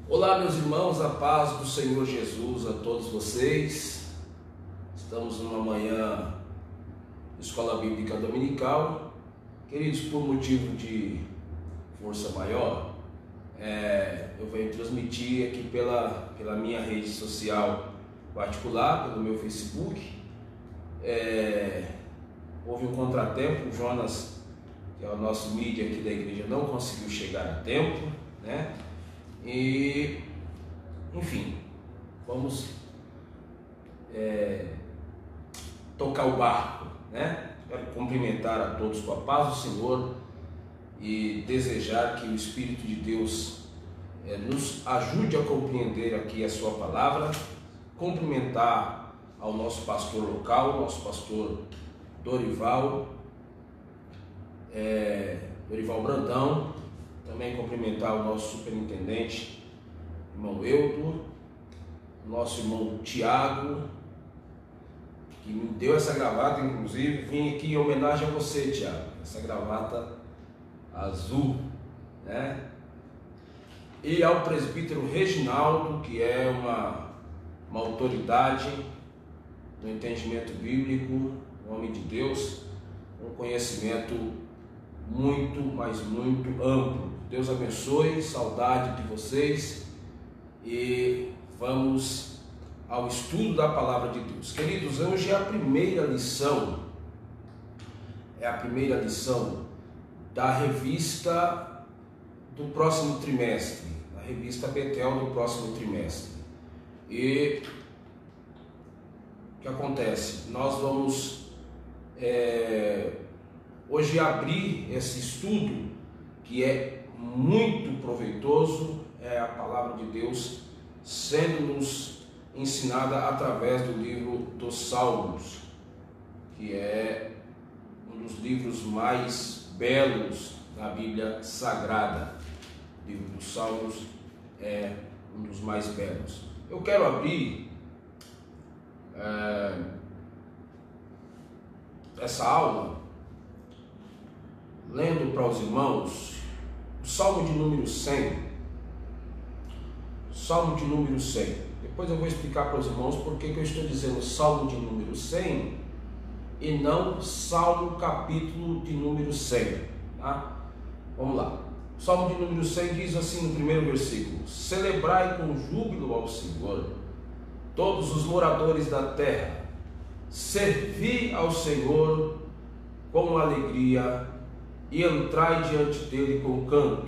Olá, meus irmãos, a paz do Senhor Jesus a todos vocês. Estamos numa manhã de Escola Bíblica Dominical. Queridos, por motivo de força maior, eu venho transmitir aqui pela minha rede social particular, pelo meu Facebook. Houve um contratempo, o Jonas, que é o nosso mídia aqui da igreja, não conseguiu chegar a tempo, né? E, enfim, vamos tocar o barco, né? Quero cumprimentar a todos com a paz do Senhor e desejar que o Espírito de Deus nos ajude a compreender aqui a sua palavra. Cumprimentar ao nosso pastor local, nosso pastor Dorival Brandão. Também cumprimentar o nosso superintendente, irmão Eudo, nosso irmão Tiago, que me deu essa gravata, inclusive. Vim aqui em homenagem a você, Tiago, essa gravata azul, né? E ao presbítero Reginaldo, que é uma autoridade no entendimento bíblico, um homem de Deus, um conhecimento muito, mas muito amplo. Deus abençoe, saudade de vocês, e vamos ao estudo da palavra de Deus. Queridos, hoje é a primeira lição da revista do próximo trimestre, a revista Betel do próximo trimestre. E o que acontece? Nós vamos hoje abrir esse estudo que é muito proveitoso, é a palavra de Deus sendo-nos ensinada através do livro dos Salmos, que é um dos livros mais belos da Bíblia Sagrada. O livro dos Salmos é um dos mais belos. Eu quero abrir essa aula lendo para os irmãos o Salmo de número 100. Salmo de número 100. Depois eu vou explicar para os irmãos por que eu estou dizendo Salmo de número 100 e não Salmo capítulo de número 100. Tá? Vamos lá. O Salmo de número 100 diz assim no primeiro versículo: celebrai com júbilo ao Senhor, todos os moradores da terra, servi ao Senhor com alegria e entrai diante dele com canto.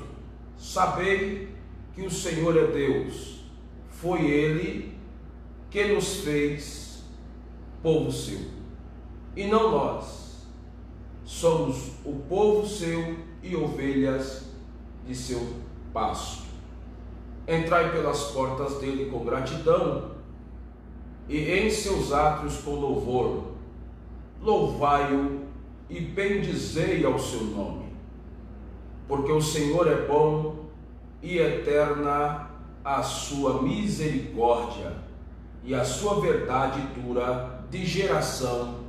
Sabei que o Senhor é Deus, foi Ele que nos fez povo seu, e não nós. Somos o povo seu e ovelhas de seu pasto. Entrai pelas portas dele com gratidão, e em seus átrios com louvor. Louvai-o e bendizei ao seu nome, porque o Senhor é bom e eterna a sua misericórdia, e a sua verdade dura de geração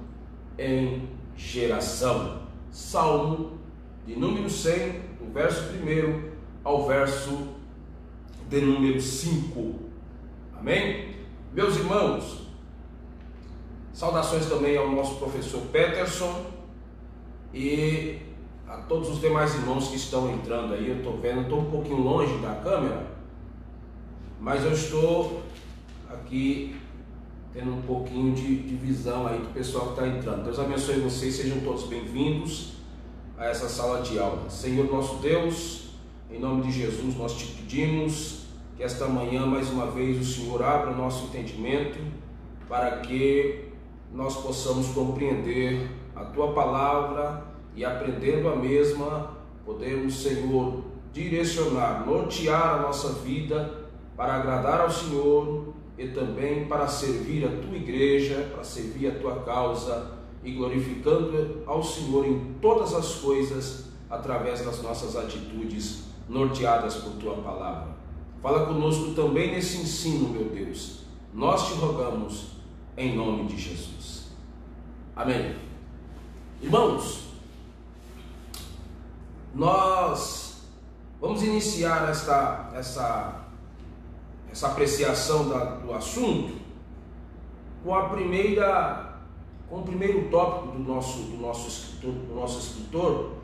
em geração. Salmo de número 100, do verso 1 ao verso de número 5. Amém? Meus irmãos, saudações também ao nosso professor Peterson e a todos os demais irmãos que estão entrando aí. Eu estou vendo, estou um pouquinho longe da câmera, mas eu estou aqui tendo um pouquinho de visão aí do pessoal que está entrando. Deus abençoe vocês, sejam todos bem-vindos a essa sala de aula. Senhor nosso Deus, em nome de Jesus nós te pedimos que esta manhã mais uma vez o Senhor abra o nosso entendimento para que nós possamos compreender a tua palavra e, aprendendo a mesma, podemos, Senhor, direcionar, nortear a nossa vida para agradar ao Senhor e também para servir a tua igreja, para servir a tua causa e glorificando ao Senhor em todas as coisas através das nossas atitudes norteadas por tua palavra. Fala conosco também nesse ensino, meu Deus. Nós te rogamos em nome de Jesus. Amém. Irmãos, nós vamos iniciar essa apreciação do assunto com o primeiro tópico do nosso escritor,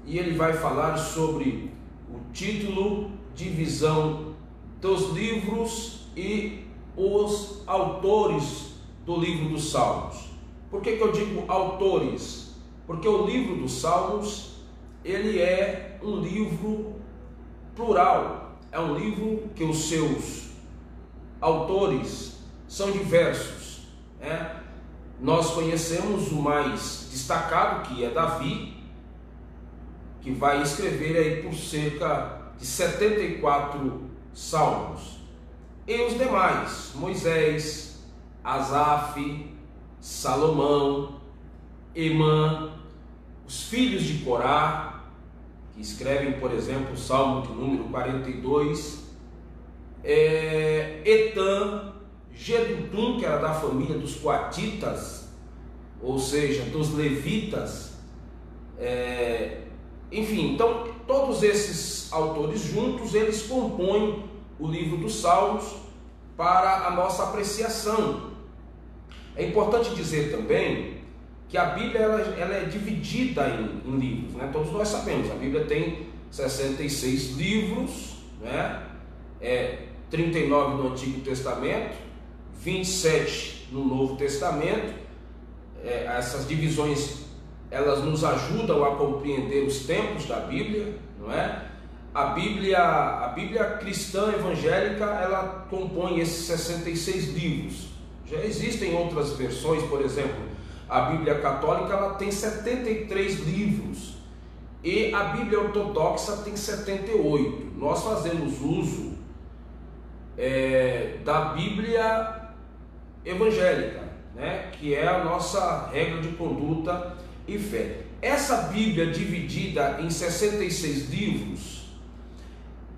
e ele vai falar sobre o título, divisão dos livros e os autores do livro dos Salmos. Por que eu digo autores? Porque o livro dos Salmos, ele é um livro plural, é um livro que os seus autores são diversos, né? Nós conhecemos o mais destacado, que é Davi, que vai escrever aí por cerca de 74 salmos. E os demais, Moisés, Asaf, Salomão, Emã, os filhos de Corá, que escrevem, por exemplo, o Salmo de número 42, Etã, Jedutum, que era da família dos coatitas, ou seja, dos levitas, enfim, então todos esses autores juntos, eles compõem o livro dos Salmos para a nossa apreciação. É importante dizer também que a Bíblia ela é dividida em livros, né? Todos nós sabemos, a Bíblia tem 66 livros, né? 39 no Antigo Testamento, 27 no Novo Testamento. Essas divisões, elas nos ajudam a compreender os tempos da Bíblia, não é? A Bíblia cristã evangélica, ela compõe esses 66 livros. Já existem outras versões, por exemplo, a Bíblia católica, ela tem 73 livros e a Bíblia ortodoxa tem 78. Nós fazemos uso da Bíblia evangélica, né, que é a nossa regra de conduta e fé. Essa Bíblia dividida em 66 livros,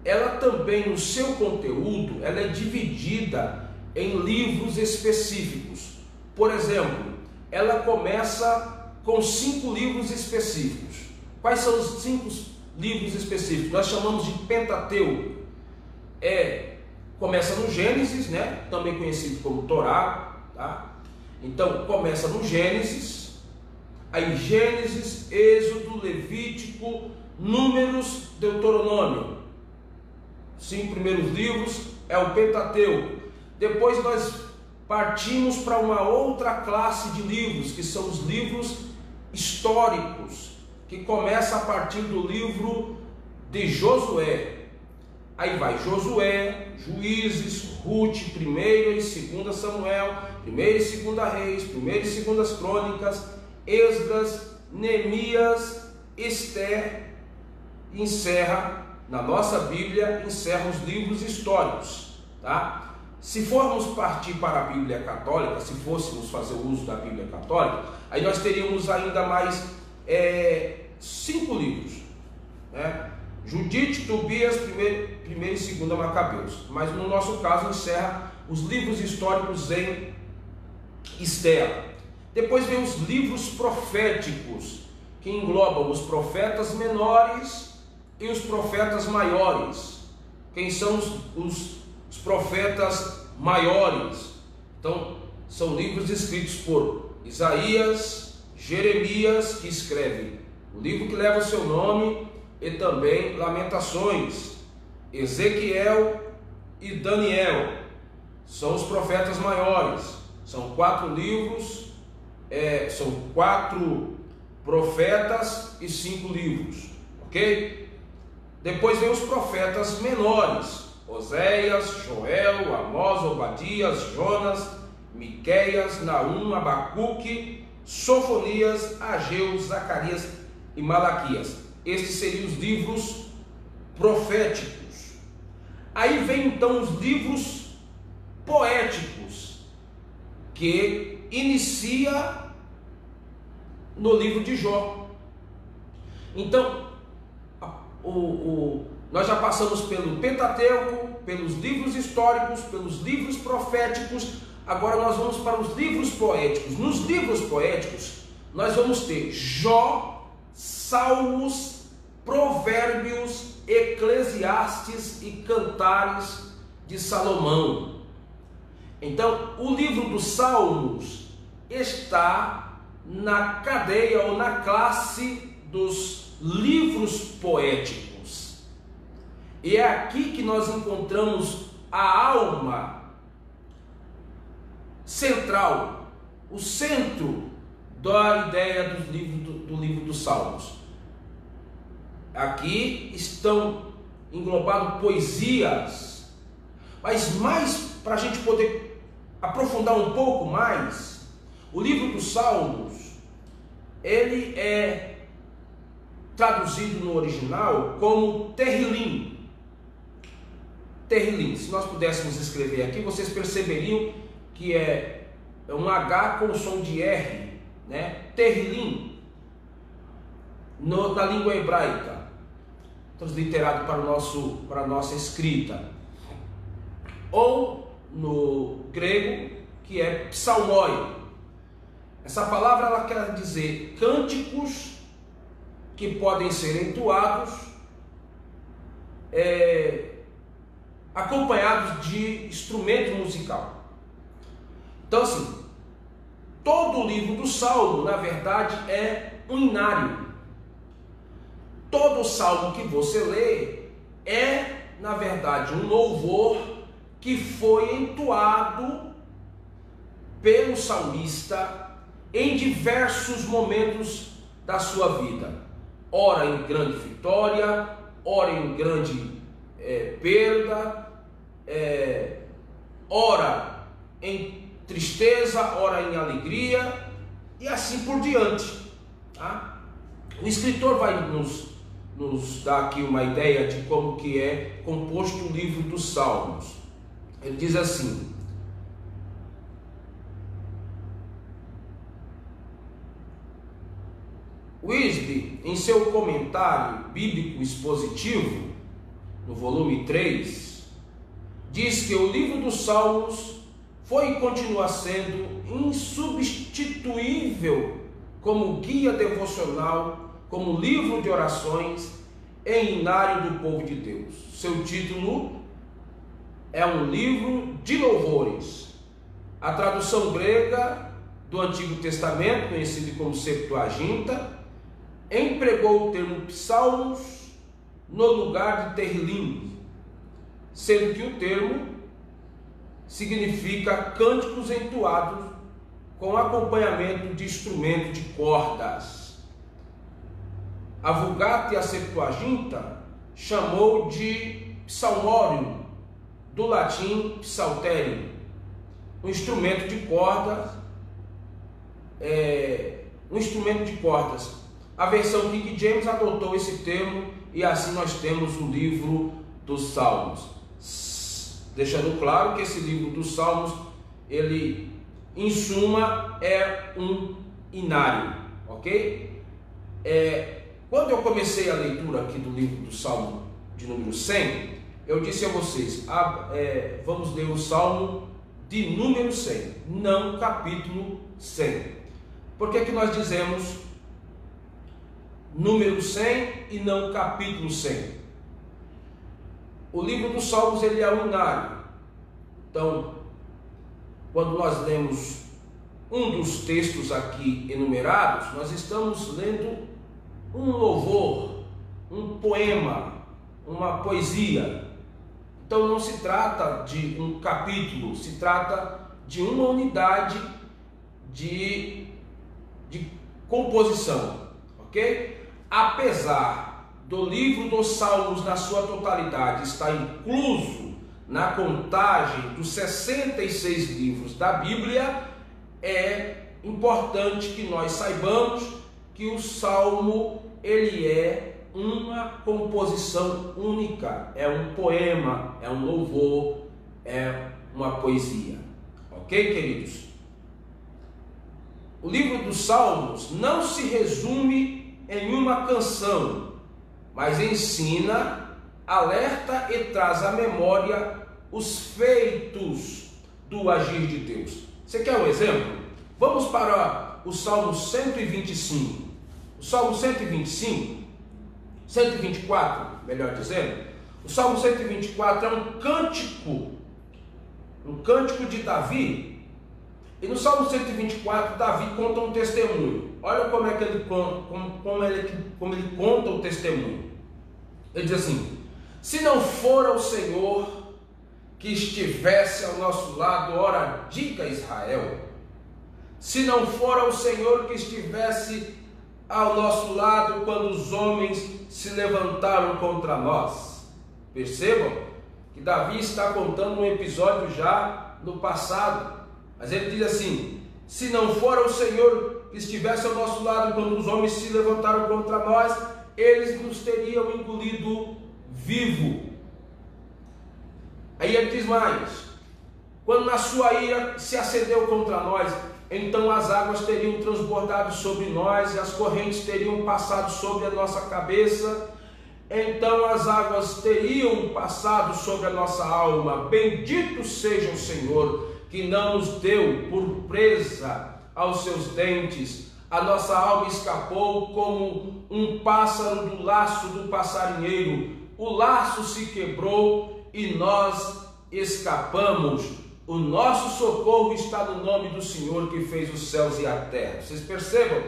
ela também, no seu conteúdo, ela é dividida em livros específicos. Por exemplo, ela começa com 5 livros específicos. Quais são os 5 livros específicos? Nós chamamos de Pentateuco. Começa no Gênesis, né? Também conhecido como Torá, tá? Então, começa no Gênesis, aí Gênesis, Êxodo, Levítico, Números, Deuteronômio. 5 primeiros livros é o Pentateuco. Depois nós partimos para uma outra classe de livros, que são os livros históricos, que começa a partir do livro de Josué. Aí vai Josué, Juízes, Ruth, 1ª e 2ª Samuel, 1ª e 2ª Reis, 1ª e 2ª Crônicas, Esdras, Neemias, Esther, encerra, na nossa Bíblia, encerra os livros históricos, tá? Se formos partir para a Bíblia católica, se fôssemos fazer o uso da Bíblia católica, aí nós teríamos ainda mais 5 livros, né? Judite, Tobias, 1ª e 2ª Macabeus. Mas no nosso caso encerra os livros históricos em Esther. Depois vem os livros proféticos, que englobam os profetas menores e os profetas maiores. Quem são os profetas maiores? Então, são livros escritos por Isaías, Jeremias, que escreve o livro que leva o seu nome, e também Lamentações, Ezequiel e Daniel. São os profetas maiores. São 4 livros, são 4 profetas e 5 livros, ok? Depois vem os profetas menores: Oséias, Joel, Amós, Obadias, Jonas, Miqueias, Naum, Abacuque, Sofonias, Ageu, Zacarias e Malaquias. Estes seriam os livros proféticos. Aí vem então os livros poéticos, que inicia no livro de Jó. Então, nós já passamos pelo Pentateuco, pelos livros históricos, pelos livros proféticos. Agora nós vamos para os livros poéticos. Nos livros poéticos, nós vamos ter Jó, Salmos, Provérbios, Eclesiastes e Cantares de Salomão. Então, o livro dos Salmos está na cadeia ou na classe dos livros poéticos. E é aqui que nós encontramos a alma central, o centro da ideia do livro dos Salmos. Aqui estão englobadas poesias, mas mais para a gente poder aprofundar um pouco mais, o livro dos Salmos, ele é traduzido no original como Terrilim. Terrilim, se nós pudéssemos escrever aqui, vocês perceberiam que é um H com som de R, né? Terrilim, na língua hebraica, transliterado para a nossa escrita, ou no grego, que é psalmoi. Essa palavra ela quer dizer cânticos que podem ser entoados, acompanhados de instrumento musical. Então, assim, todo o livro do Salmo, na verdade, é um inário. Todo salmo que você lê é, na verdade, um louvor que foi entoado pelo salmista em diversos momentos da sua vida. Ora em grande vitória, ora em grande perda, ora em tristeza, ora em alegria, e assim por diante. Tá? O escritor vai nos dar aqui uma ideia de como que é composto o livro dos Salmos. Ele diz assim: Wisby, em seu comentário bíblico expositivo, no volume 3, diz que o livro dos Salmos foi e continua sendo insubstituível como guia devocional, como livro de orações e inário do povo de Deus. Seu título é um livro de louvores. A tradução grega do Antigo Testamento, conhecido como Septuaginta, empregou o termo psalmos no lugar de Terrilim, sendo que o termo significa cânticos entoados com acompanhamento de instrumento de cordas. A Vulgata e a Septuaginta chamou de psalmodium, do latim psalterium, um instrumento de cordas. A versão King James adotou esse termo e assim nós temos o livro dos Salmos. Deixando claro que esse livro dos Salmos, ele, em suma, é um inário, ok? Quando eu comecei a leitura aqui do livro do Salmo de número 100, eu disse a vocês, vamos ler o Salmo de número 100, não capítulo 100. Por que nós dizemos número 100 e não capítulo 100? O livro dos Salmos, ele é um inário. Então, quando nós lemos um dos textos aqui enumerados, nós estamos lendo um louvor, um poema, uma poesia. Então não se trata de um capítulo, se trata de uma unidade de composição, ok? Apesar do livro dos Salmos na sua totalidade estar incluso na contagem dos 66 livros da Bíblia, é importante que nós saibamos que o Salmo, ele é uma composição única, é um poema, é um louvor, é uma poesia, ok, queridos? O livro dos Salmos não se resume em uma canção, mas ensina, alerta e traz à memória os feitos do agir de Deus. Você quer um exemplo? Vamos para o Salmo 125. O Salmo 125, 124, melhor dizendo. O Salmo 124 é um cântico de Davi. E no Salmo 124, Davi conta um testemunho. Olha como é que ele conta o testemunho. Ele diz assim: se não for o Senhor que estivesse ao nosso lado, ora, diga Israel. Se não for o Senhor que estivesse ao nosso lado quando os homens se levantaram contra nós. Percebam que Davi está contando um episódio já no passado. Mas ele diz assim: se não for o Senhor que estivesse ao nosso lado quando os homens se levantaram contra nós, eles nos teriam engolido vivo. Aí ele diz mais: quando na sua ira se acendeu contra nós, então as águas teriam transbordado sobre nós e as correntes teriam passado sobre a nossa cabeça. Então as águas teriam passado sobre a nossa alma. Bendito seja o Senhor, que não nos deu por presa aos seus dentes. A nossa alma escapou como um pássaro do laço do passarinheiro. O laço se quebrou e nós escapamos. O nosso socorro está no nome do Senhor que fez os céus e a terra. Vocês percebam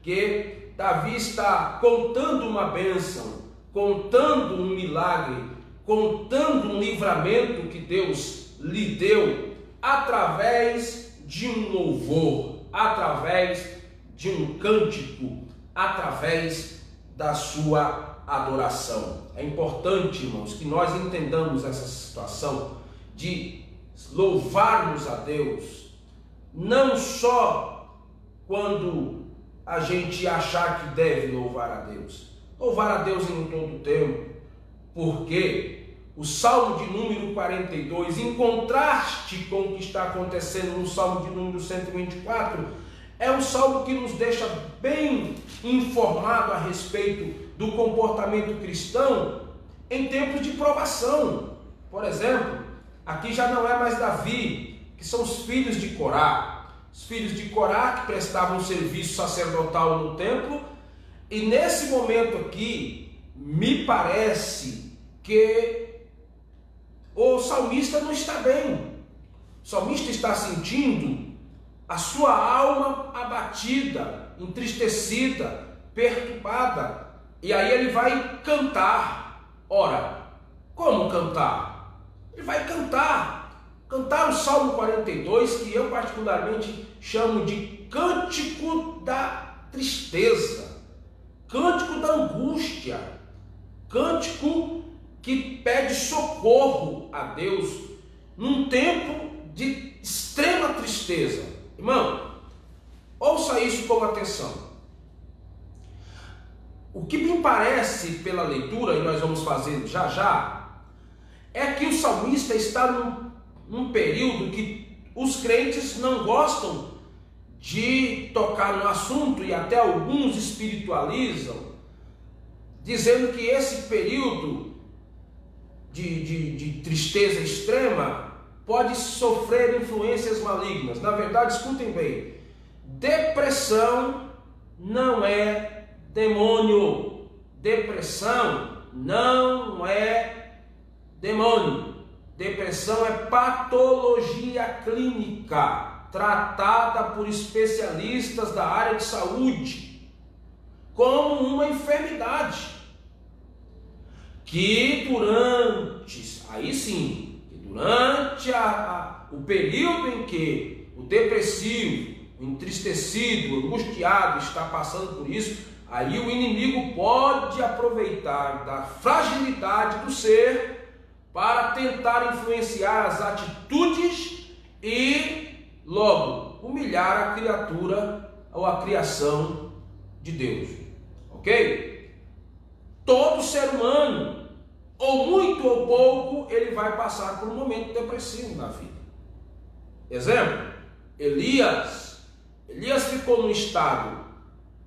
que Davi está contando uma bênção, contando um milagre, contando um livramento que Deus lhe deu através de um louvor, através de um cântico, através da sua adoração. É importante, irmãos, que nós entendamos essa situação de louvarmos a Deus, não só quando a gente achar que deve louvar a Deus. Louvar a Deus em todo o tempo, porque o Salmo de número 42, em contraste com o que está acontecendo no Salmo de número 124, é um salmo que nos deixa bem informado a respeito do comportamento cristão em tempos de provação. Por exemplo, aqui já não é mais Davi, que são os filhos de Corá. Os filhos de Corá que prestavam serviço sacerdotal no templo. E nesse momento aqui, me parece que o salmista não está bem. O salmista está sentindo a sua alma abatida, entristecida, perturbada. E aí ele vai cantar. Ora, como cantar? Ele vai cantar o Salmo 42, que eu particularmente chamo de cântico da tristeza, cântico da angústia, cântico que pede socorro a Deus num tempo de extrema tristeza. Irmão, ouça isso com atenção. O que me parece pela leitura, e nós vamos fazer já já, é que o salmista está num período que os crentes não gostam de tocar no assunto, e até alguns espiritualizam, dizendo que esse período de tristeza extrema pode sofrer influências malignas. Na verdade, escutem bem, depressão não é demônio. Depressão não é demônio. Depressão é patologia clínica, tratada por especialistas da área de saúde como uma enfermidade que durante o período em que o depressivo, o entristecido, o angustiado está passando por isso, aí o inimigo pode aproveitar da fragilidade do ser para tentar influenciar as atitudes e logo humilhar a criatura ou a criação de Deus. Ok? Todo ser humano, ou muito ou pouco, ele vai passar por um momento depressivo na vida. Exemplo, Elias ficou num estado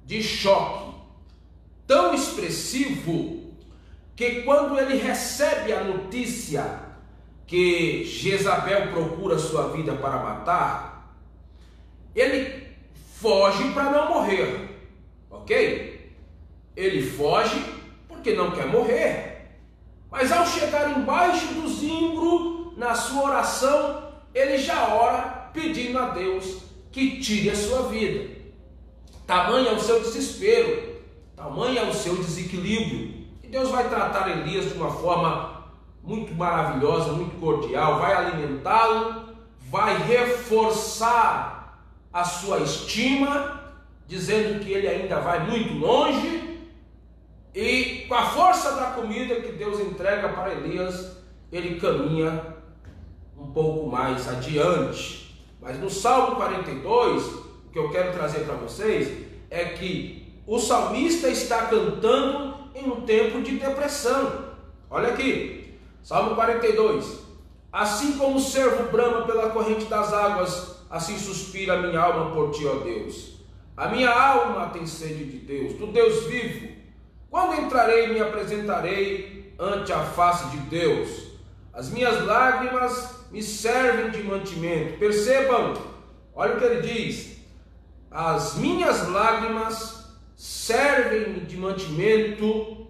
de choque tão expressivo que quando ele recebe a notícia que Jezabel procura sua vida para matar, ele foge para não morrer, ok? Ele foge porque não quer morrer, mas ao chegar embaixo do zimbro, na sua oração, ele já ora pedindo a Deus que tire a sua vida. Tamanho é o seu desespero, tamanho é o seu desequilíbrio, e Deus vai tratar Elias de uma forma muito maravilhosa, muito cordial, vai alimentá-lo, vai reforçar a sua estima, dizendo que ele ainda vai muito longe, e com a força da comida que Deus entrega para Elias, ele caminha um pouco mais adiante. Mas no Salmo 42, o que eu quero trazer para vocês é que o salmista está cantando em um tempo de depressão. Olha aqui, Salmo 42. Assim como o cervo brama pela corrente das águas, assim suspira a minha alma por ti, ó Deus. A minha alma tem sede de Deus, do Deus vivo. Quando entrarei e me apresentarei ante a face de Deus? As minhas lágrimas me servem de mantimento. Percebam, olha o que ele diz. As minhas lágrimas servem de mantimento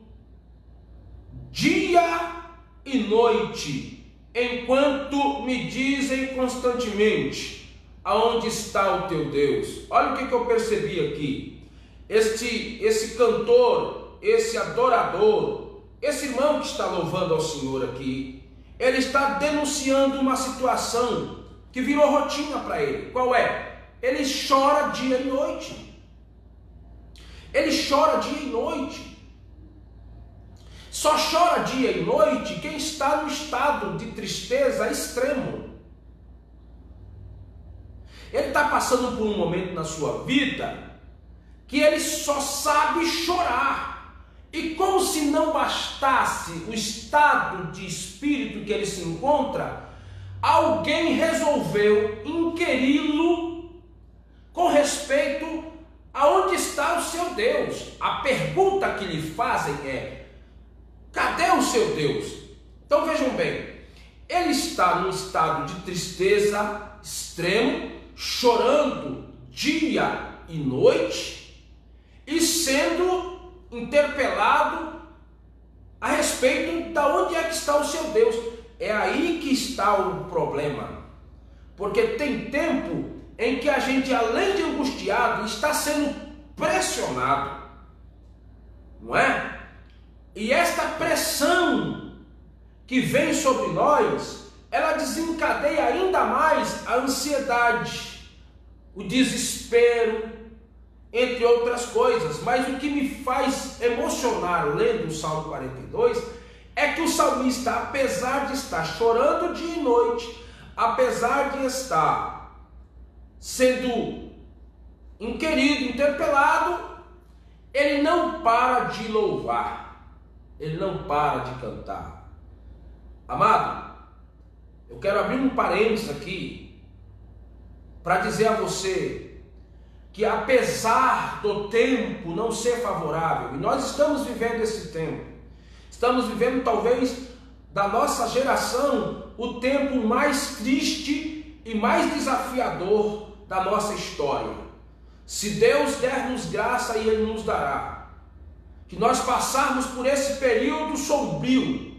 dia e noite, enquanto me dizem constantemente: aonde está o teu Deus? Olha o que eu percebi aqui. Esse cantor, esse adorador, esse irmão que está louvando ao Senhor aqui, ele está denunciando uma situação que virou rotina para ele. Qual é? Ele chora dia e noite. Ele chora dia e noite. Só chora dia e noite quem está no estado de tristeza extremo. Ele está passando por um momento na sua vida que ele só sabe chorar. E como se não bastasse o estado de espírito que ele se encontra, alguém resolveu inquiri-lo com respeito a onde está o seu Deus. A pergunta que lhe fazem é: cadê o seu Deus? Então vejam bem, ele está num estado de tristeza extremo, chorando dia e noite, e sendo interpelado a respeito de onde é que está o seu Deus. É aí que está o problema, porque tem tempo em que a gente, além de angustiado, está sendo pressionado, não é? E esta pressão que vem sobre nós, ela desencadeia ainda mais a ansiedade, o desespero, entre outras coisas. Mas o que me faz emocionar lendo o Salmo 42 é que o salmista, apesar de estar chorando dia e noite, apesar de estar sendo inquirido, interpelado, ele não para de louvar, ele não para de cantar. Amado, eu quero abrir um parênteses aqui para dizer a você que, apesar do tempo não ser favorável, e nós estamos vivendo esse tempo, estamos vivendo talvez da nossa geração o tempo mais triste e mais desafiador da nossa história. Se Deus der-nos graça, e Ele nos dará, que nós passarmos por esse período sombrio,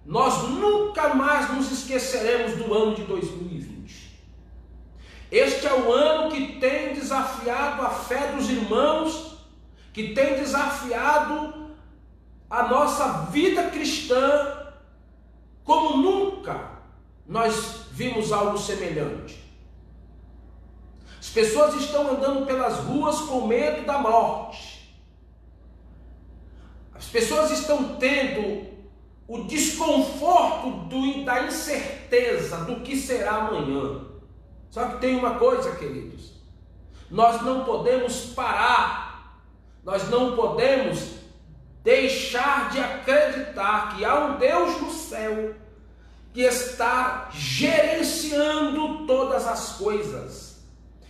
nós nunca mais nos esqueceremos do ano de 2020. Este é o ano que tem desafiado a fé dos irmãos, que tem desafiado a nossa vida cristã, como nunca nós vimos algo semelhante. As pessoas estão andando pelas ruas com medo da morte. As pessoas estão tendo o desconforto da incerteza do que será amanhã. Só que tem uma coisa, queridos, nós não podemos parar, nós não podemos deixar de acreditar que há um Deus no céu que está gerenciando todas as coisas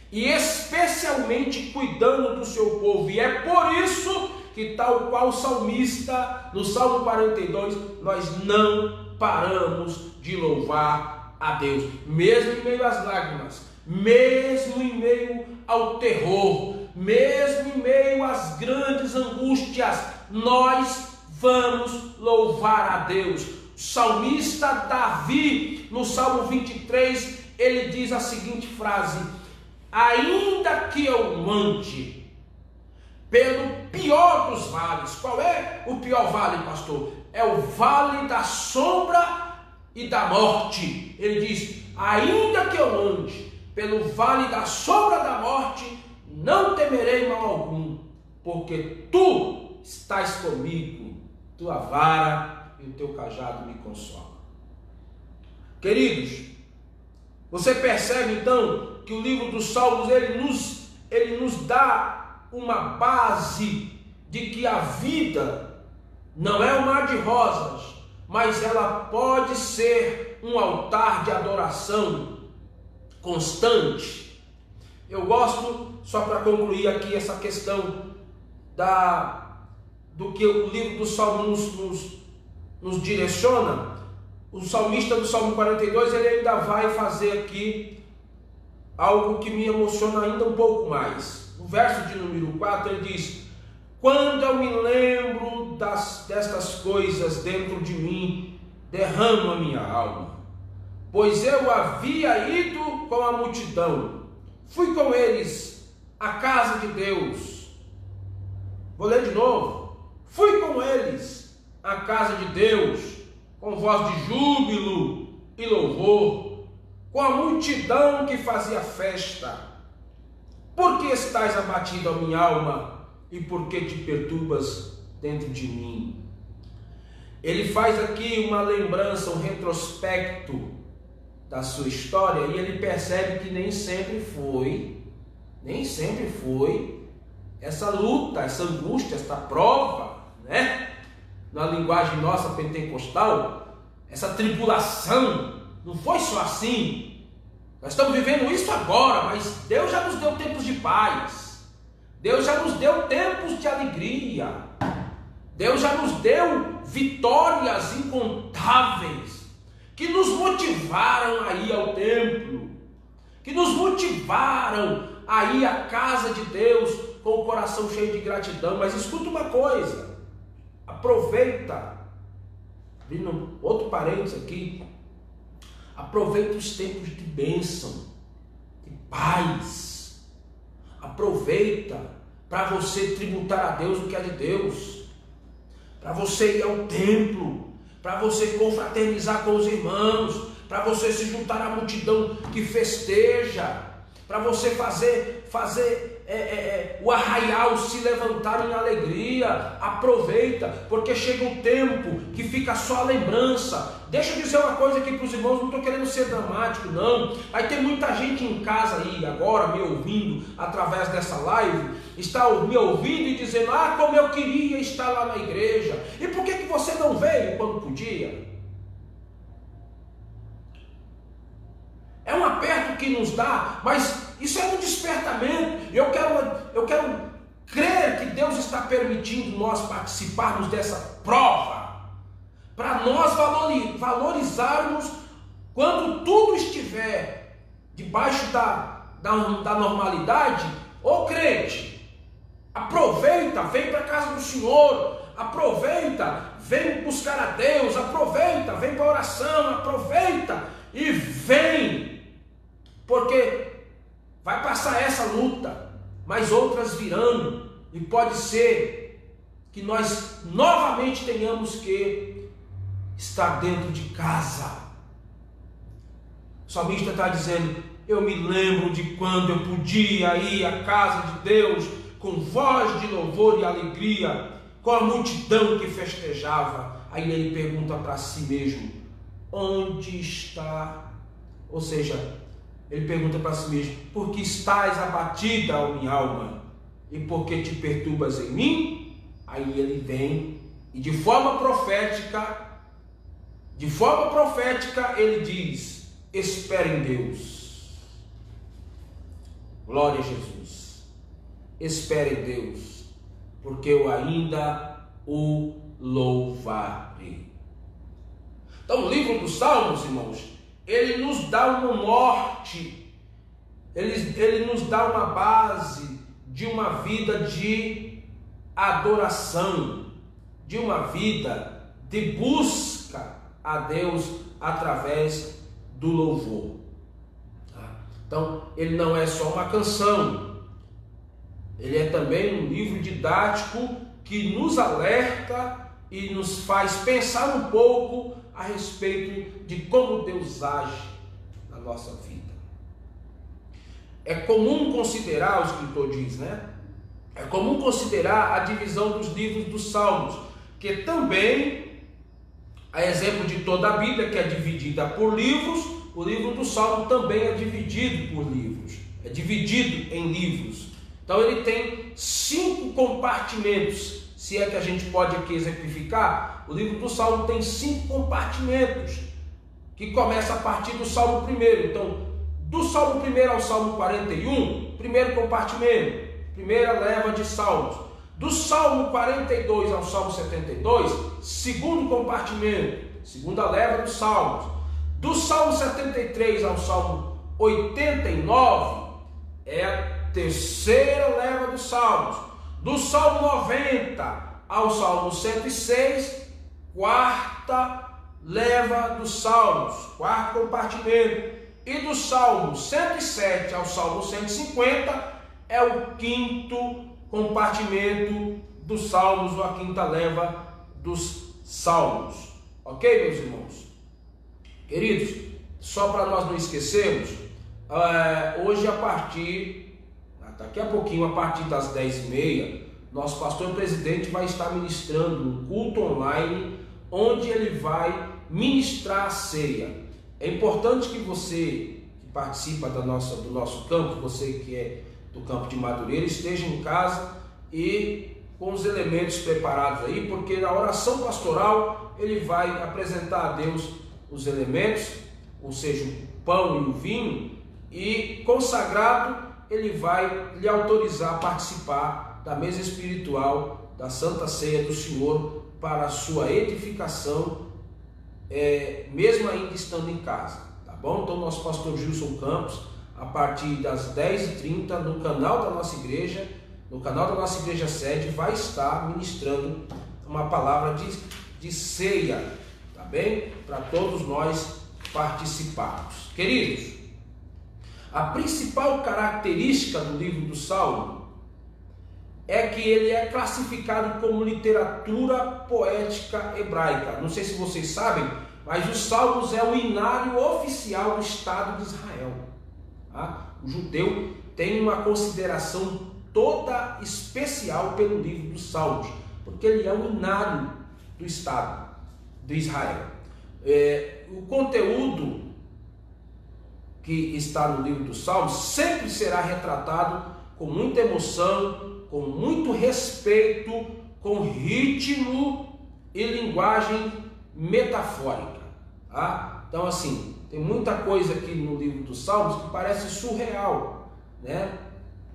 e especialmente cuidando do seu povo. E é por isso que, tal qual o salmista no Salmo 42, nós não paramos de louvar a Deus, mesmo em meio às lágrimas, mesmo em meio ao terror, mesmo em meio às grandes angústias, nós vamos louvar a Deus. O salmista Davi, no Salmo 23, ele diz a seguinte frase: ainda que eu ande pelo pior dos vales. Qual é o pior vale, pastor? É o vale da sombra e da morte. Ele diz: ainda que eu ande pelo vale da sombra da morte, não temerei mal algum, porque tu estás comigo, tua vara e o teu cajado me consolam. Queridos, você percebe então que o livro dos Salmos ele nos dá uma base de que a vida não é um mar de rosas, mas ela pode ser um altar de adoração constante. Eu gosto, só para concluir aqui essa questão do que o livro dos Salmos nos direciona. O salmista do Salmo 42, ele ainda vai fazer aqui algo que me emociona ainda um pouco mais. No verso de número 4 ele diz: quando eu me lembro destas coisas dentro de mim, derramo a minha alma, pois eu havia ido com a multidão, fui com eles à casa de Deus. Vou ler de novo. Fui com eles à casa de Deus, com voz de júbilo e louvor, com a multidão que fazia festa. Por que estás abatido, a minha alma, e por que te perturbas dentro de mim? Ele faz aqui uma lembrança, um retrospecto da sua história, e ele percebe que nem sempre foi essa luta, essa angústia, essa prova, né? Na linguagem nossa pentecostal, essa tribulação, não foi só assim. Nós estamos vivendo isso agora, mas Deus já nos deu tempos de paz, Deus já nos deu tempos de alegria, Deus já nos deu vitórias incontáveis, que nos motivaram a ir ao templo, que nos motivaram a ir à casa de Deus com o coração cheio de gratidão. Mas escuta uma coisa, aproveita, abrindo outro parênteses aqui, aproveita os tempos de bênção, de paz, aproveita para você tributar a Deus o que é de Deus, para você ir ao templo, para você confraternizar com os irmãos, para você se juntar à multidão que festeja, para você fazer o arraial se levantar em alegria. Aproveita, porque chega um tempo que fica só a lembrança. Deixa eu dizer uma coisa aqui para os irmãos, não estou querendo ser dramático não. Vai ter muita gente em casa aí agora me ouvindo através dessa live, está me ouvindo e dizendo: ah, como eu queria estar lá na igreja, e por que você não veio quando podia? É um aperto que nos dá, mas isso é um despertamento. Eu quero crer que Deus está permitindo nós participarmos dessa prova, para nós valorizarmos quando tudo estiver debaixo da normalidade. Ô crente, aproveita, vem para a casa do Senhor, aproveita, vem buscar a Deus, aproveita, vem para a oração, aproveita e vem, porque vai passar essa luta, mas outras virão, e pode ser que nós novamente tenhamos que estar dentro de casa. O salmista está dizendo: eu me lembro de quando eu podia ir à casa de Deus com voz de louvor e alegria, com a multidão que festejava. Aí ele pergunta para si mesmo: onde está? Ou seja, ele pergunta para si mesmo: por que estás abatida, ó minha alma? E por que te perturbas em mim? Aí ele vem e de forma profética ele diz: espere em Deus. Glória a Jesus. Espere em Deus, porque eu ainda o louvarei. Então, o livro dos Salmos, irmãos, ele nos dá um norte, ele nos dá uma base de uma vida de adoração, de uma vida de busca a Deus através do louvor. Então, ele não é só uma canção, ele é também um livro didático que nos alerta e nos faz pensar um pouco a respeito de como Deus age na nossa vida. É comum considerar, o escritor diz, né? É comum considerar a divisão dos livros dos Salmos, que também, a exemplo de toda a Bíblia, que é dividida por livros, o livro do Salmo também é dividido por livros, é dividido em livros. Então ele tem 5 compartimentos, se é que a gente pode aqui exemplificar. O livro do Salmo tem 5 compartimentos, que começa a partir do Salmo 1. Então, do Salmo 1 ao Salmo 41, primeiro compartimento, primeira leva de salmos. Do Salmo 42 ao Salmo 72, segundo compartimento, segunda leva dos salmos. Do Salmo 73 ao Salmo 89, é a terceira leva dos salmos. Do Salmo 90 ao Salmo 106, quarta leva dos salmos, quarto compartimento. E do Salmo 107 ao Salmo 150 é o quinto compartimento dos salmos, ou a quinta leva dos salmos. Ok, meus irmãos? Queridos, só para nós não esquecermos, hoje daqui a pouquinho, a partir das 10h30, nosso pastor presidente vai estar ministrando um culto online, onde ele vai ministrar a ceia. É importante que você que participa do nosso campo, você que é do campo de Madureira, esteja em casa e com os elementos preparados aí, porque na oração pastoral ele vai apresentar a Deus os elementos, ou seja, o pão e o vinho, e consagrado ele vai lhe autorizar a participar da mesa espiritual da Santa Ceia do Senhor para a sua edificação, mesmo ainda estando em casa, tá bom? Então nosso pastor Gilson Campos, a partir das 10h30, no canal da nossa igreja sede, vai estar ministrando uma palavra de ceia, tá bem? Para todos nós participarmos. Queridos, a principal característica do livro do Salmo é que ele é classificado como literatura poética hebraica. Não sei se vocês sabem, mas os Salmos é o hinário oficial do Estado de Israel. Tá? O judeu tem uma consideração toda especial pelo livro dos Salmos, porque ele é o hinário do Estado de Israel. O conteúdo que está no livro dos Salmos sempre será retratado com muita emoção, com muito respeito, com ritmo e linguagem metafórica. Tá? Então, assim, tem muita coisa aqui no livro dos Salmos que parece surreal, né?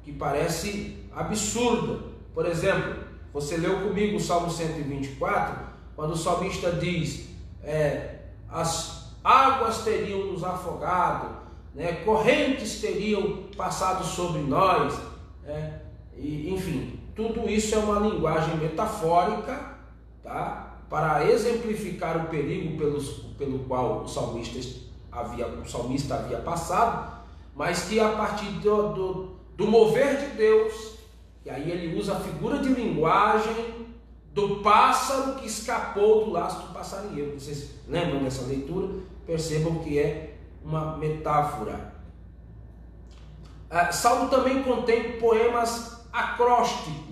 Que parece absurda. Por exemplo, você leu comigo o Salmo 124, quando o salmista diz: as águas teriam nos afogado, né? Correntes teriam passado sobre nós, né? E, enfim, tudo isso é uma linguagem metafórica, tá? Para exemplificar o perigo pelo qual o salmista havia passado, mas que a partir do mover de Deus, e aí ele usa a figura de linguagem do pássaro que escapou do laço do passarinheiro. Vocês lembram dessa leitura? Percebam que é uma metáfora. Salmo também contém poemas acrósticos.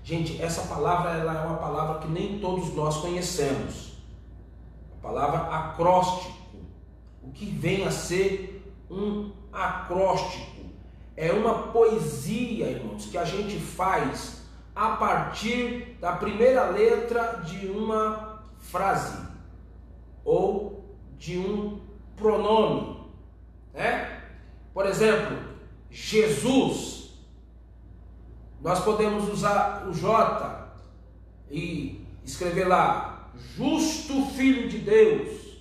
Gente, essa palavra ela é uma palavra que nem todos nós conhecemos. A palavra acróstico. O que vem a ser um acróstico? É uma poesia, irmãos, que a gente faz a partir da primeira letra de uma frase ou de um pronome, né? Por exemplo, Jesus. Nós podemos usar o J e escrever lá justo Filho de Deus.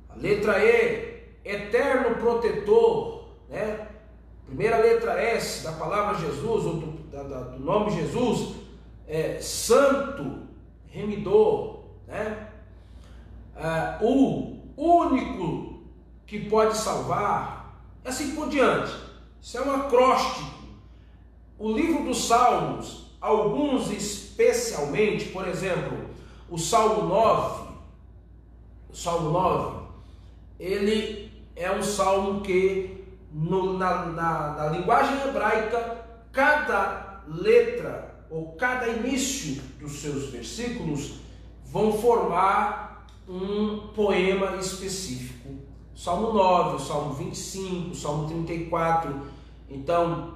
A letra E, eterno protetor, né? Primeira letra S da palavra Jesus, ou do nome Jesus, santo, remidor, né? O único que pode salvar, e assim por diante. Isso é um acróstico. O livro dos Salmos, alguns especialmente, por exemplo, o Salmo 9, ele é um salmo que na linguagem hebraica, cada letra ou cada início dos seus versículos vão formar um poema específico. O Salmo 9, o Salmo 25, o Salmo 34. Então,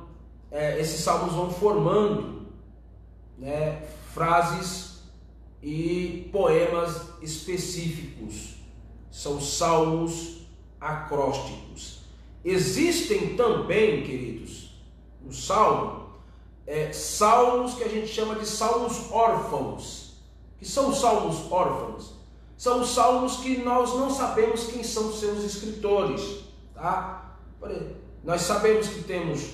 esses salmos vão formando, né, frases e poemas específicos. São salmos acrósticos. Existem também, queridos, no Salmo, salmos que a gente chama de salmos órfãos. Que são os salmos órfãos? São os salmos que nós não sabemos quem são os seus escritores. Tá? Nós sabemos que temos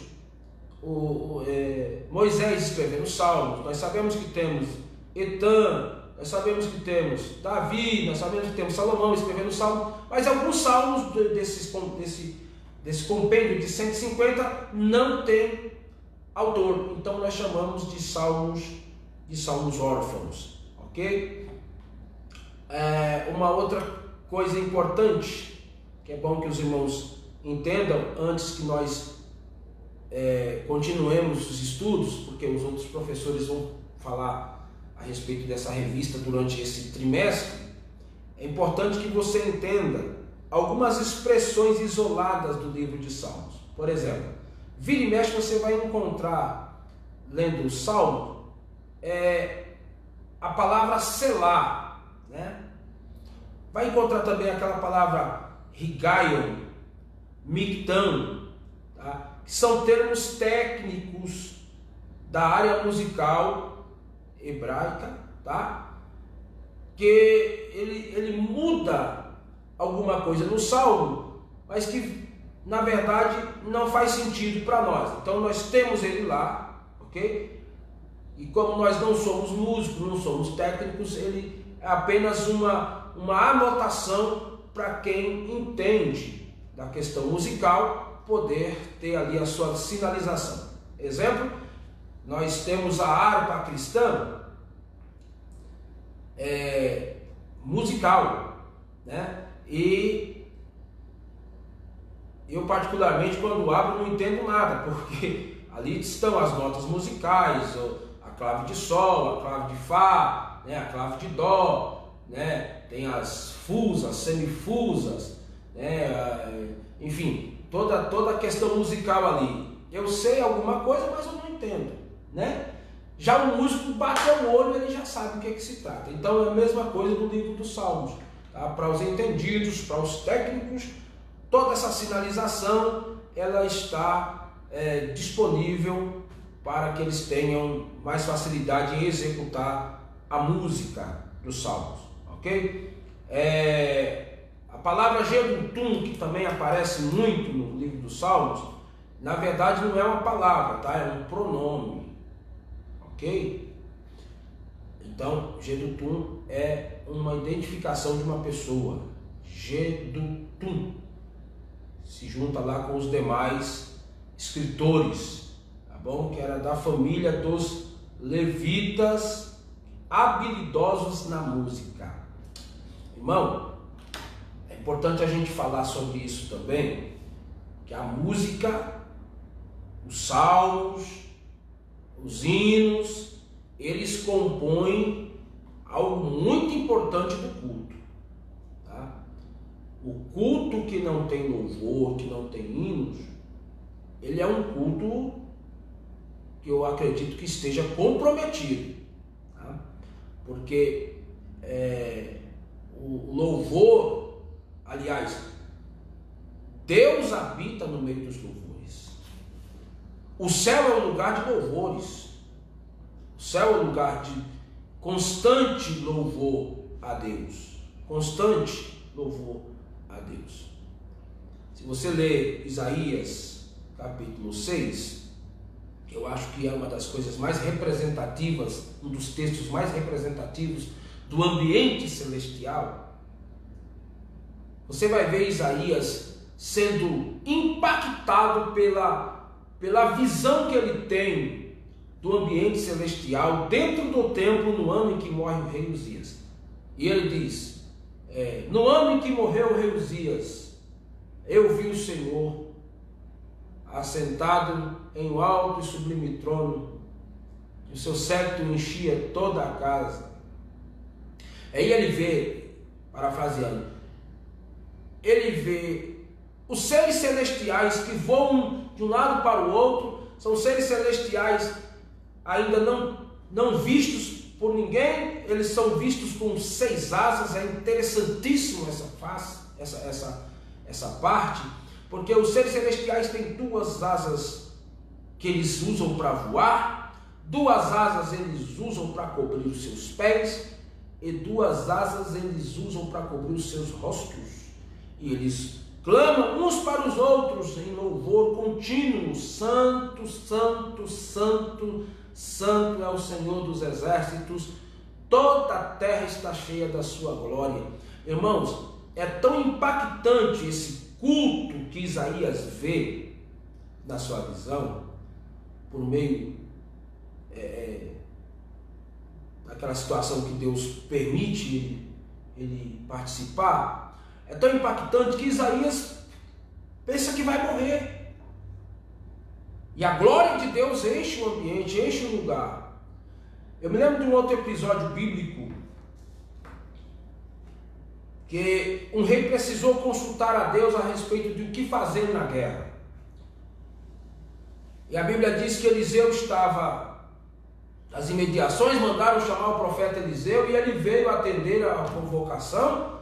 Moisés escrevendo salmos, nós sabemos que temos Etan, nós sabemos que temos Davi, nós sabemos que temos Salomão escrevendo salmos, mas alguns salmos desse compêndio de 150 não tem autor, então nós chamamos de salmos órfãos, ok? Uma outra coisa importante, que é bom que os irmãos entendam antes que nós continuemos os estudos, porque os outros professores vão falar a respeito dessa revista durante esse trimestre. É importante que você entenda algumas expressões isoladas do livro de Salmos. Por exemplo, vira e mexe você vai encontrar, lendo o Salmo, a palavra selá, né? Vai encontrar também aquela palavra higayon, mictam, tá? Que são termos técnicos da área musical hebraica, tá? Que ele muda alguma coisa no salmo, mas que na verdade não faz sentido para nós. Então nós temos ele lá, ok? E como nós não somos músicos, não somos técnicos, ele é apenas uma anotação para quem entende da questão musical poder ter ali a sua sinalização. Exemplo, nós temos a harpa cristã musical, né? E eu particularmente quando abro não entendo nada, porque ali estão as notas musicais, a clave de sol, a clave de fá, né? A clave de dó, né? Tem as fusas, semifusas, né? Enfim, toda a questão musical ali. Eu sei alguma coisa, mas eu não entendo, né? Já o músico bate o olho, ele já sabe do que se trata. Então é a mesma coisa do livro dos Salmos, tá? Para os entendidos, para os técnicos, toda essa sinalização ela está disponível para que eles tenham mais facilidade em executar a música dos Salmos, ok? A palavra Jedutum, que também aparece muito no livro dos Salmos, na verdade não é uma palavra, tá? É um pronome, ok? Então, Jedutum é uma identificação de uma pessoa. Jedutum se junta lá com os demais escritores, tá bom? Que era da família dos levitas habilidosos na música. Irmão, é importante a gente falar sobre isso também, que a música, os salmos, os hinos, eles compõem algo muito importante do culto, tá? O culto que não tem louvor, que não tem hinos, ele é um culto que eu acredito que esteja comprometido, tá? Porque o louvor, aliás, Deus habita no meio dos louvores. O céu é um lugar de louvores. O céu é um lugar de constante louvor. a Deus. Constante louvor a Deus. Se você ler Isaías capítulo 6, eu acho que é uma das coisas mais representativas, um dos textos mais representativos do ambiente celestial. Você vai ver Isaías sendo impactado pela visão que ele tem do ambiente celestial dentro do templo no ano em que morre o rei Uzias. E ele diz, no ano em que morreu o rei Uzias, eu vi o Senhor assentado em um alto e sublime trono, e o seu cetro enchia toda a casa. Aí ele vê, parafraseando, ele vê os seres celestiais que voam de um lado para o outro. São seres celestiais ainda não vistos por ninguém, eles são vistos com 6 asas. É interessantíssimo essa parte, porque os seres celestiais têm 2 asas que eles usam para voar, 2 asas eles usam para cobrir os seus pés, e 2 asas eles usam para cobrir os seus rostos. E eles clamam uns para os outros em louvor contínuo: Santo, Santo, Santo, Santo é o Senhor dos exércitos, toda a terra está cheia da sua glória. Irmãos, é tão impactante esse culto que Isaías vê na sua visão, por meio daquela situação que Deus permite ele participar. É tão impactante que Isaías pensa que vai morrer. E a glória de Deus enche o ambiente, enche o lugar. Eu me lembro de um outro episódio bíblico, que um rei precisou consultar a Deus a respeito de o que fazer na guerra. E a Bíblia diz que Eliseu estava nas imediações, mandaram chamar o profeta Eliseu, e ele veio atender a convocação.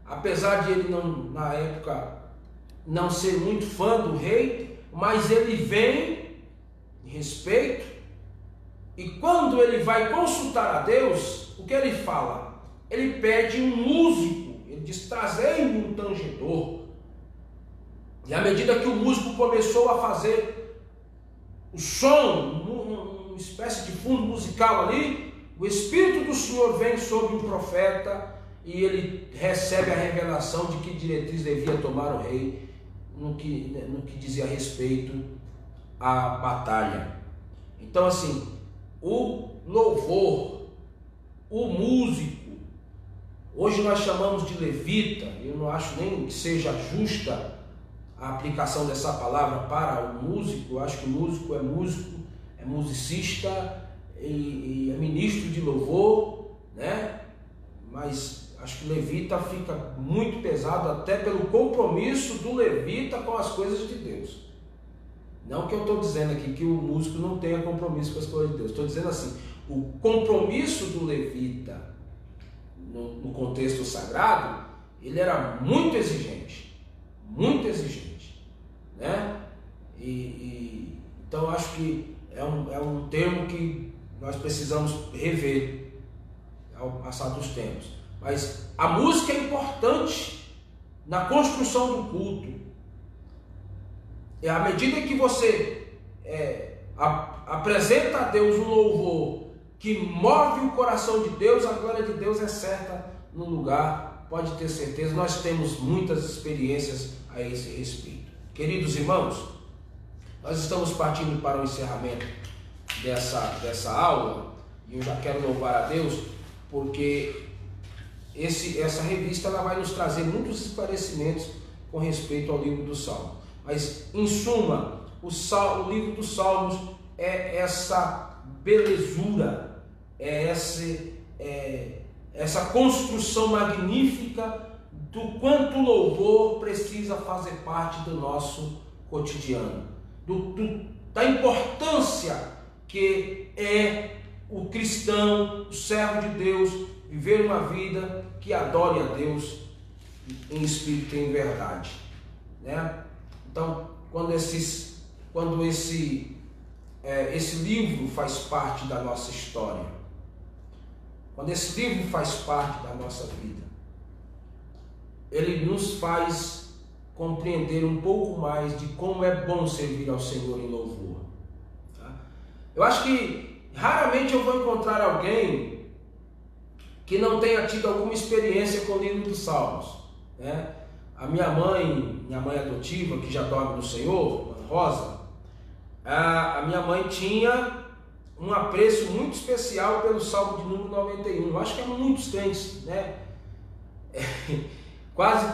Apesar de ele na época não ser muito fã do rei, mas ele vem em respeito, e quando ele vai consultar a Deus, o que ele fala? Ele pede um músico, ele diz: trazei-me um tangedor. E à medida que o músico começou a fazer o som, uma espécie de fundo musical ali, o Espírito do Senhor vem sobre o profeta, e ele recebe a revelação de que diretriz devia tomar o rei no que dizia respeito à batalha. Então, assim, o louvor, o músico, hoje nós chamamos de levita. Eu não acho nem que seja justa a aplicação dessa palavra para o músico. Eu acho que músico, é musicista e é ministro de louvor, né? Mas acho que levita fica muito pesado, até pelo compromisso do levita com as coisas de Deus. Não que eu estou dizendo aqui que o músico não tenha compromisso com as coisas de Deus. Estou dizendo assim, o compromisso do levita no contexto sagrado, ele era muito exigente, né? Então eu acho que é um termo que nós precisamos rever ao passar dos tempos. Mas a música é importante na construção do culto. E à medida que você apresenta a Deus um louvor que move o coração de Deus, a glória de Deus é certa no lugar. Pode ter certeza, nós temos muitas experiências a esse respeito. Queridos irmãos, nós estamos partindo para o encerramento dessa aula, e eu já quero louvar a Deus, porque essa revista ela vai nos trazer muitos esclarecimentos com respeito ao livro dos Salmos. Mas, em suma, o livro dos Salmos é essa belezura, é essa construção magnífica do quanto o louvor precisa fazer parte do nosso cotidiano, da importância que é o cristão, o servo de Deus, viver uma vida que adore a Deus em espírito e em verdade, né? Então, quando esse livro faz parte da nossa história, quando esse livro faz parte da nossa vida, ele nos faz compreender um pouco mais de como é bom servir ao Senhor em louvor. Tá? Eu acho que raramente eu vou encontrar alguém que não tenha tido alguma experiência com o livro dos Salmos, né? A minha mãe adotiva, que já dorme no Senhor, Rosa, a minha mãe tinha um apreço muito especial pelo Salmo de número 91. Eu acho que muitos crentes, né? Quase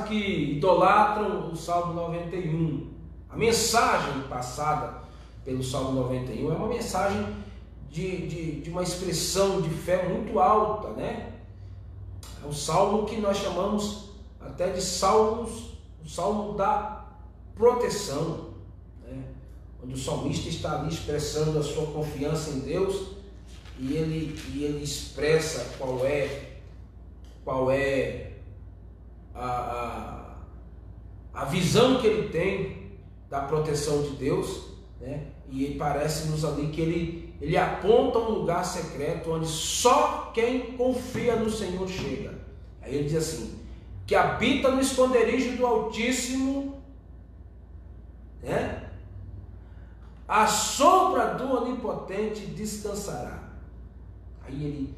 que idolatram o Salmo 91. A mensagem passada pelo Salmo 91 é uma mensagem de uma expressão de fé muito alta, né? É um salmo que nós chamamos até de o salmo da proteção, né? Onde o salmista está ali expressando a sua confiança em Deus e ele expressa qual é a visão que ele tem da proteção de Deus, né? E parece-nos ali que ele aponta um lugar secreto onde só quem confia no Senhor chega. Aí ele diz assim: que habita no esconderijo do Altíssimo, né? A sombra do Onipotente descansará. Aí ele: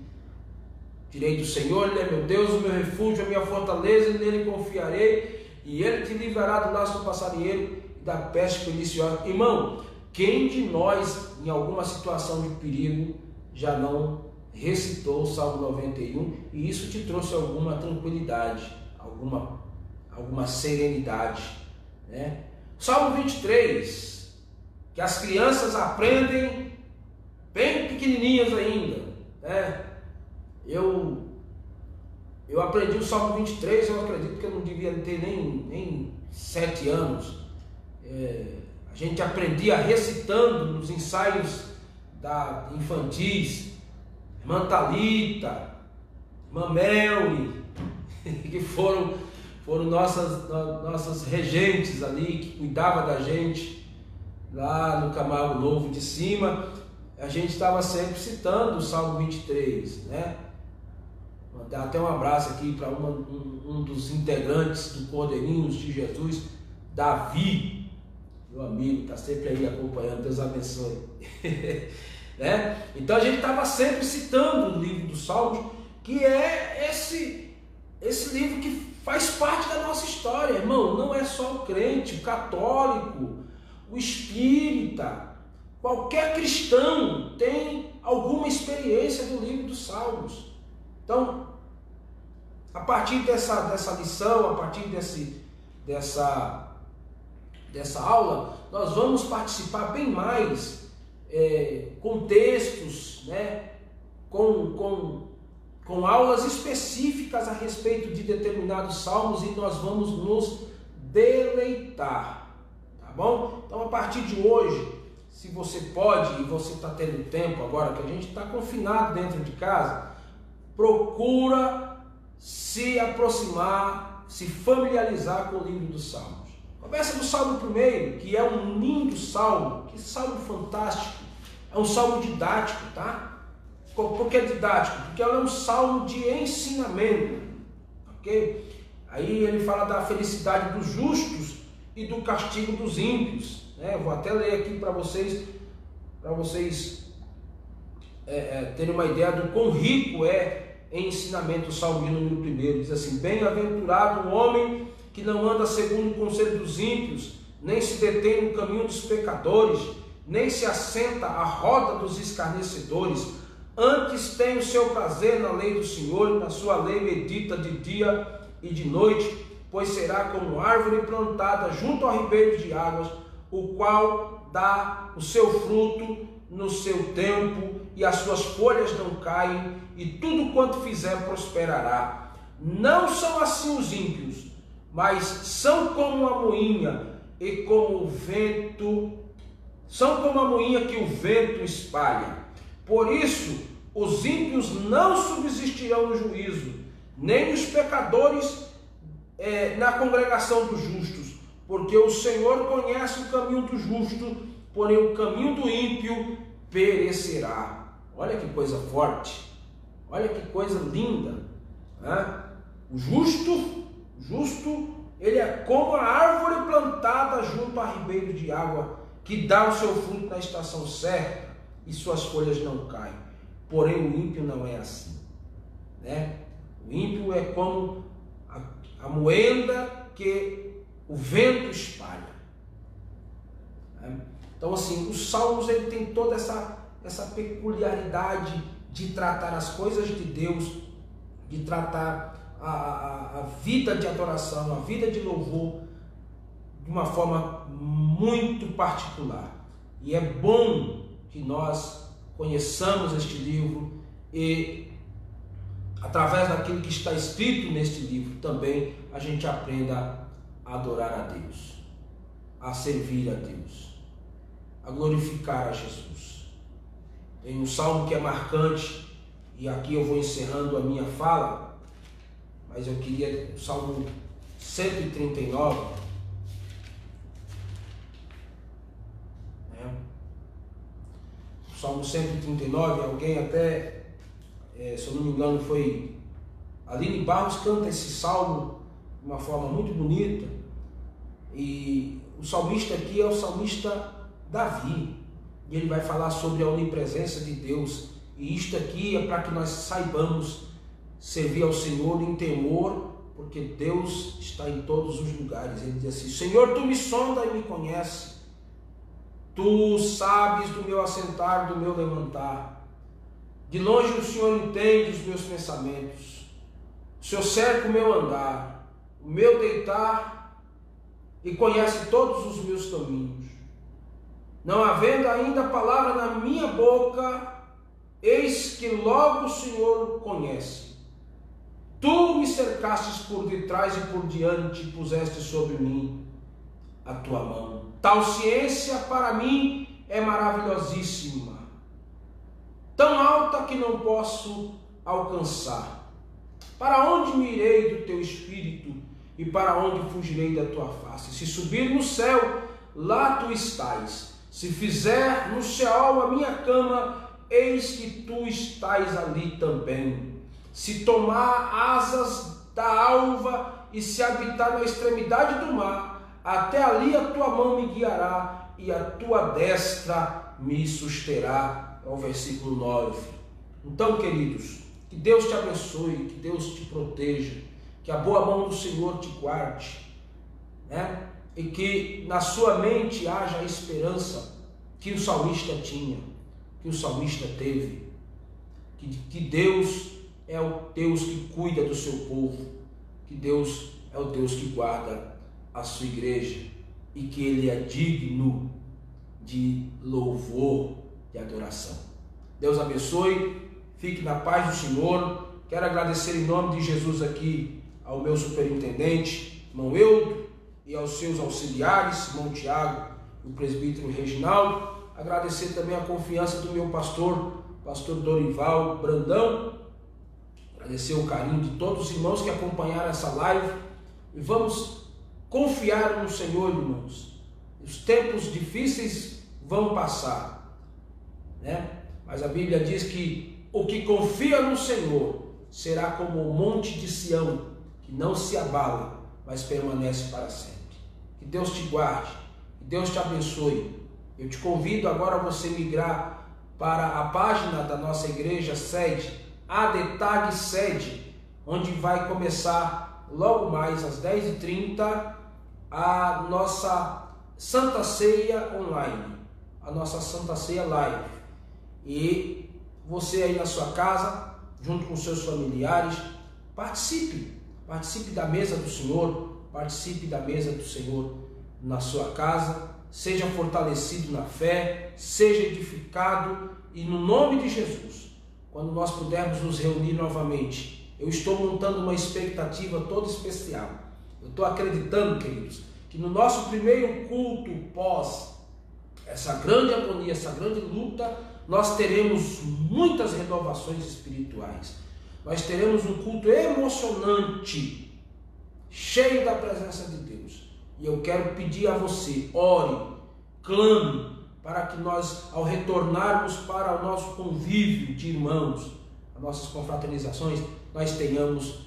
direi do Senhor, Ele é meu Deus, o meu refúgio, a minha fortaleza, e nele confiarei, e Ele te livrará do laço do passarinheiro e da peste perniciosa. Irmão, quem de nós, em alguma situação de perigo, já não recitou o Salmo 91 e isso te trouxe alguma tranquilidade, alguma serenidade, né? Salmo 23, que as crianças aprendem bem pequenininhas ainda, né? Eu aprendi o Salmo 23, eu acredito que eu não devia ter nem 7 anos. A gente aprendia recitando nos ensaios infantis, Irmã Thalita, Irmã Melri, que foram nossas regentes ali, que cuidavam da gente lá no Camargo Novo de cima. A gente estava sempre citando o Salmo 23, né? Mandar até um abraço aqui para um dos integrantes do Cordeirinhos de Jesus, Davi, meu amigo, está sempre aí acompanhando, Deus abençoe. Né? Então a gente estava sempre citando o livro dos Salmos, que é esse livro que faz parte da nossa história, irmão. Não é só o crente, o católico, o espírita, qualquer cristão tem alguma experiência do livro dos Salmos. Então, a partir dessa lição, a partir dessa aula, nós vamos participar bem mais com textos, né? com aulas específicas a respeito de determinados salmos, e nós vamos nos deleitar, tá bom? Então, a partir de hoje, se você pode e você está tendo tempo agora que a gente está confinado dentro de casa, procura se aproximar, se familiarizar com o livro dos Salmos. Começa do Salmo 1, que é um lindo salmo, que salmo fantástico, é um salmo didático, tá? Por que didático? Porque é um salmo de ensinamento, ok? Aí ele fala da felicidade dos justos e do castigo dos ímpios, né? Eu vou até ler aqui para vocês terem uma ideia do quão rico é em ensinamento o Salmo de número 1. Diz assim: bem-aventurado o homem que não anda segundo o conselho dos ímpios, nem se detém no caminho dos pecadores, nem se assenta à roda dos escarnecedores. Antes tem o seu prazer na lei do Senhor, e na sua lei medita de dia e de noite, pois será como árvore plantada junto ao ribeiro de águas, o qual dá o seu fruto no seu tempo, e as suas folhas não caem, e tudo quanto fizer prosperará. Não são assim os ímpios, mas são como a moinha e como o vento, são como a moinha que o vento espalha. Por isso, os ímpios não subsistirão no juízo, nem os pecadores na congregação dos justos, porque o Senhor conhece o caminho do justo, porém o caminho do ímpio perecerá. Olha que coisa forte. Olha que coisa linda, né? O justo, ele é como a árvore plantada junto a ribeiro de água, que dá o seu fruto na estação certa e suas folhas não caem. Porém, o ímpio não é assim, né? O ímpio é como a moenda que o vento espalha. Né? Então, assim, os Salmos ele tem toda essa peculiaridade de tratar as coisas de Deus, de tratar a vida de adoração, a vida de louvor, de uma forma muito particular. E é bom que nós conheçamos este livro e, através daquilo que está escrito neste livro, também a gente aprenda a adorar a Deus, a servir a Deus, a glorificar a Jesus. Tem um salmo que é marcante, e aqui eu vou encerrando a minha fala, mas eu queria, o Salmo 139, né? O Salmo 139, alguém até, se eu não me engano, foi Aline Barros, canta esse salmo de uma forma muito bonita, e o salmista aqui é o salmista Davi, e ele vai falar sobre a onipresença de Deus, e isto aqui é para que nós saibamos servir ao Senhor em temor, porque Deus está em todos os lugares. Ele diz assim: Senhor, tu me sonda e me conhece, tu sabes do meu assentar, do meu levantar, de longe o Senhor entende os meus pensamentos, o Senhor cerca o meu andar, o meu deitar, e conhece todos os meus caminhos. Não havendo ainda palavra na minha boca, eis que logo o Senhor conhece. Tu me cercastes por detrás e por diante, e puseste sobre mim a tua mão. Tal ciência para mim é maravilhosíssima, tão alta que não posso alcançar. Para onde me irei do teu espírito, e para onde fugirei da tua face? Se subir no céu, lá tu estás. Se fizer no Sheol a minha cama, eis que tu estás ali também. Se tomar asas da alva e se habitar na extremidade do mar, até ali a tua mão me guiará e a tua destra me susterá. É o versículo 9. Então, queridos, que Deus te abençoe, que Deus te proteja, que a boa mão do Senhor te guarde, né? E que na sua mente haja a esperança que o salmista tinha, que o salmista teve, que Deus é o Deus que cuida do seu povo, que Deus é o Deus que guarda a sua igreja e que Ele é digno de louvor, de adoração. Deus abençoe, fique na paz do Senhor. Quero agradecer em nome de Jesus aqui ao meu superintendente, irmão Eudo, e aos seus auxiliares, irmão Tiago e o presbítero Reginaldo. Agradecer também a confiança do meu pastor Dorival Brandão. Agradecer o carinho de todos os irmãos que acompanharam essa live. E vamos confiar no Senhor, irmãos. Os tempos difíceis vão passar, né? Mas a Bíblia diz que o que confia no Senhor será como o monte de Sião, que não se abala, mas permanece para sempre. Que Deus te guarde, que Deus te abençoe. Eu te convido agora a você migrar para a página da nossa igreja sede, ADTAG Sede, onde vai começar logo mais às 10h30 a nossa Santa Ceia online, a nossa Santa Ceia live. E você aí na sua casa, junto com seus familiares, participe da mesa do Senhor, participe da mesa do Senhor na sua casa, seja fortalecido na fé, seja edificado, e no nome de Jesus, quando nós pudermos nos reunir novamente, eu estou montando uma expectativa toda especial. Eu estou acreditando, queridos, que no nosso primeiro culto pós essa grande agonia, essa grande luta, nós teremos muitas renovações espirituais. Nós teremos um culto emocionante, cheio da presença de Deus. E eu quero pedir a você, ore, clame, para que nós, ao retornarmos para o nosso convívio de irmãos, as nossas confraternizações, nós tenhamos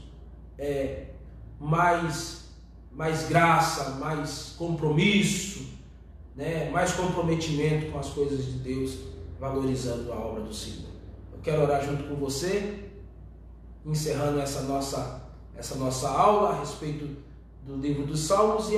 mais graça, mais compromisso, né? Mais comprometimento com as coisas de Deus, valorizando a obra do Senhor. Eu quero orar junto com você, encerrando essa nossa aula a respeito do livro dos Salmos, e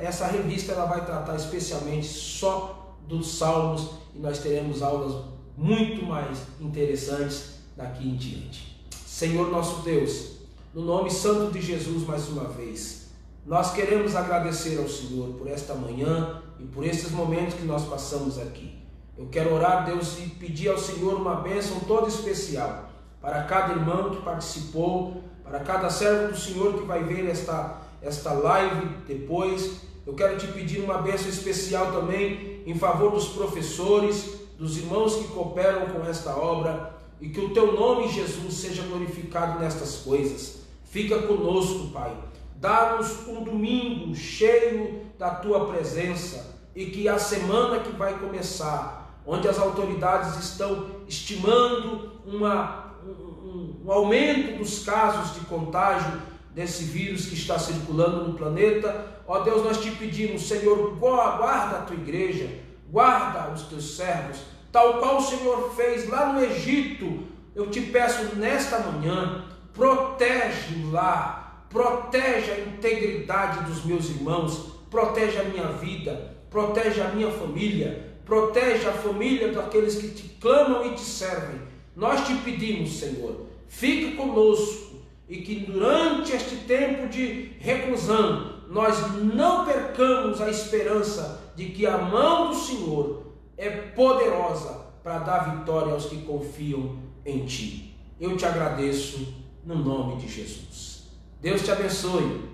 essa revista ela vai tratar especialmente só dos Salmos, e nós teremos aulas muito mais interessantes daqui em diante. Senhor nosso Deus, no nome santo de Jesus, mais uma vez, nós queremos agradecer ao Senhor por esta manhã e por esses momentos que nós passamos aqui. Eu quero orar, Deus, e pedir ao Senhor uma bênção toda especial para cada irmão que participou, para cada servo do Senhor que vai ver esta live depois. Eu quero te pedir uma bênção especial também em favor dos professores, dos irmãos que cooperam com esta obra, e que o teu nome, Jesus, seja glorificado nestas coisas. Fica conosco, Pai. Dá-nos um domingo cheio da tua presença, e que a semana que vai começar, onde as autoridades estão estimando um aumento dos casos de contágio desse vírus que está circulando no planeta, ó Deus, nós te pedimos, Senhor, guarda a tua igreja, guarda os teus servos, tal qual o Senhor fez lá no Egito. Eu te peço nesta manhã, protege o lar, protege a integridade dos meus irmãos, protege a minha vida, protege a minha família, protege a família daqueles que te clamam e te servem. Nós te pedimos, Senhor, fique conosco, e que durante este tempo de reclusão, nós não percamos a esperança de que a mão do Senhor é poderosa para dar vitória aos que confiam em Ti. Eu te agradeço no nome de Jesus. Deus te abençoe,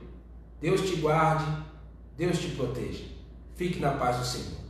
Deus te guarde, Deus te proteja. Fique na paz do Senhor.